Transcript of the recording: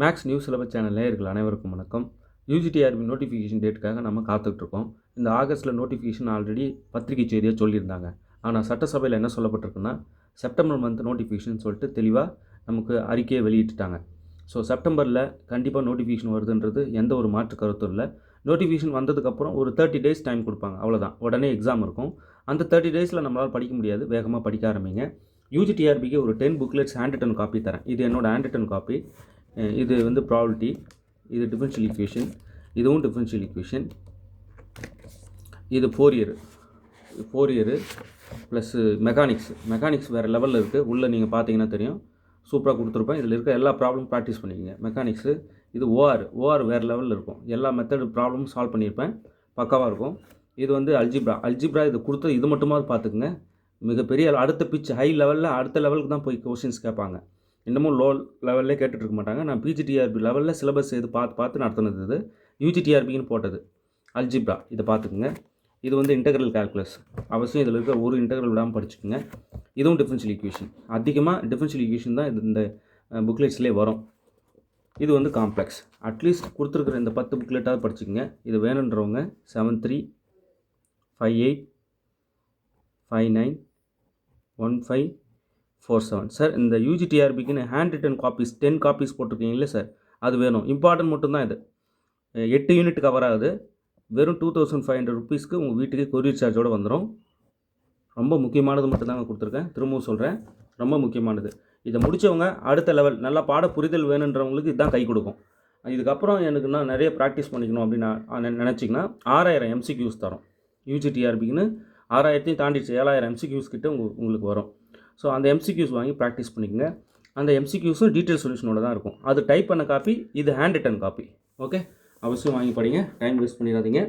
Maths news syllabus channel நேயர்கள் அனைவருக்கும் வணக்கம். யூஜிடிஆர்பி நோட்டிஃபிகேஷன் டேட்டுக்காக நம்ம காத்துட்ருக்கோம். இந்த ஆகஸ்ட்டில் நோட்டிஃபிகேஷன் ஆல்ரெடி பத்திரிகை செய்தியாக சொல்லியிருந்தாங்க. ஆனால் சட்டசபையில் என்ன சொல்லப்பட்டிருக்குன்னா, செப்டம்பர் மந்த் நோட்டிஃபிகேஷன் சொல்லிட்டு தெளிவாக நமக்கு அறிக்கையை வெளியிட்டுட்டாங்க. ஸோ செப்டம்பரில் கண்டிப்பாக நோட்டிஃபிகேஷன் வருதுன்றது எந்த ஒரு மாற்று கருத்தும் இல்லை. நோட்டிஃபிகேஷன் வந்ததுக்கப்புறம் ஒரு 30 டேஸ் டைம் கொடுப்பாங்க, அவ்வளோதான். உடனே எக்ஸாம் இருக்கும். அந்த 30 டேஸில் நம்மளால் படிக்க முடியாது, வேகமாக படிக்க ஆரம்பிங்க. யூஜிடிஆர்பிக்கு ஒரு 10 புக்லெட்ஸ் ஹேண்ட் ரிட்டன் காப்பி தரேன். இது என்னோடய ஹேண்ட் ரிட்டன் காப்பி. இது வந்து ப்ராபபிலிட்டி, இது டிஃபரன்ஷியல் ஈக்குவேஷன், இதுவும் டிஃபரன்ஷியல் ஈக்குவேஷன். இது 4 இயரு ப்ளஸ்ஸு மெக்கானிக்ஸ் வேறு லெவலில் இருக்குது. உள்ளே நீங்கள் பார்த்தீங்கன்னா தெரியும், சூப்பராக கொடுத்துருப்பேன். இதில் இருக்க எல்லா ப்ராப்ளமும் ப்ராக்டிஸ் பண்ணிக்கோங்க. மெக்கானிக்ஸு இது ஓஆர் வேறு லெவலில் இருக்கும். எல்லா மெத்தட் ப்ராப்ளமும் சால்வ் பண்ணியிருப்பேன், பக்காவாக இருக்கும். இது வந்து அல்ஜிப்ரா இது கொடுத்தது இது மட்டுமாவது பார்த்துக்குங்க. மிகப்பெரிய அடுத்த பிச் ஹை லெவலில் அடுத்த லெவலுக்கு தான் போய் கொஷின்ஸ் கேட்பாங்க. இன்னமும் லோ லெவல்லே கேட்டுட்ருக்க மாட்டாங்க. நான் பிஜிடிஆர்பி லெவலில் சிலபஸ் இது பார்த்து நடத்துனது. இது யூஜிடிஆர்பின்னு போட்டது அல்ஜிப்ரா, இதை பார்த்துக்குங்க. இது வந்து இன்டெக்ரல் கால்குலஸ், அவசியம் இதில் இருக்க ஒரு இன்டெக்ரல் விடாமல் படிச்சுக்கோங்க. இதுவும் டிஃபரன்ஷியல் ஈக்குவேஷன், அதிகமாக டிஃபரன்ஷியல் ஈக்குவேஷன் தான் இந்த புக்லெட்ஸ்லேயே வரும். இது வந்து காம்ப்ளெக்ஸ். அட்லீஸ்ட் கொடுத்துருக்குற இந்த 10 புக்லெட்டாவது படிச்சுக்கோங்க. இது வேணுன்றவங்க 7358591547. சார், இந்த யூஜிடிஆர்பிக்குன்னு ஹேண்ட் ரிட்டன் காப்பீஸ் 10 காப்பீஸ் போட்டிருக்கீங்களே சார், அது வேணும். இம்பார்ட்டன்ட் மட்டும்தான். இது 8 யூனிட் கவர் ஆகுது. வெறும் 2500 ருபீஸ்க்கு உங்கள் வீட்டுக்கு கொரியர் சார்ஜோடு வந்துடும். ரொம்ப முக்கியமானது மட்டும்தாங்க கொடுத்துருக்கேன். திரும்பவும் சொல்கிறேன், ரொம்ப முக்கியமானது. இதை முடித்தவங்க அடுத்த லெவல் நல்லா பாட புரிதல் வேணுன்றவங்களுக்கு இதுதான் கை கொடுக்கும். இதுக்கப்புறம் எனக்கு நான் நிறைய ப்ராக்டிஸ் பண்ணிக்கணும் அப்படின்னு நினச்சிங்கன்னா 6000 MCQs தரோம். யூஜிடிஆர்பிக்குன்னு 6000 தாண்டிடுச்சு, 7000 MCQs கிட்ட உங்களுக்கு வரும். ஸோ அந்த MCQs வாங்கி ப்ராக்டிஸ் பண்ணிக்கோங்க. அந்த MCQஸும் டீட்டெயில் சொல்யூஷனோட தான் இருக்கும். அது டைப் பண்ண காப்பி, இது ஹேண்ட் ரிட்டன் காப்பி. ஓகே, அவசியம் வாங்கி படிங்க, டைம் வேஸ்ட் பண்ணிடாதீங்க.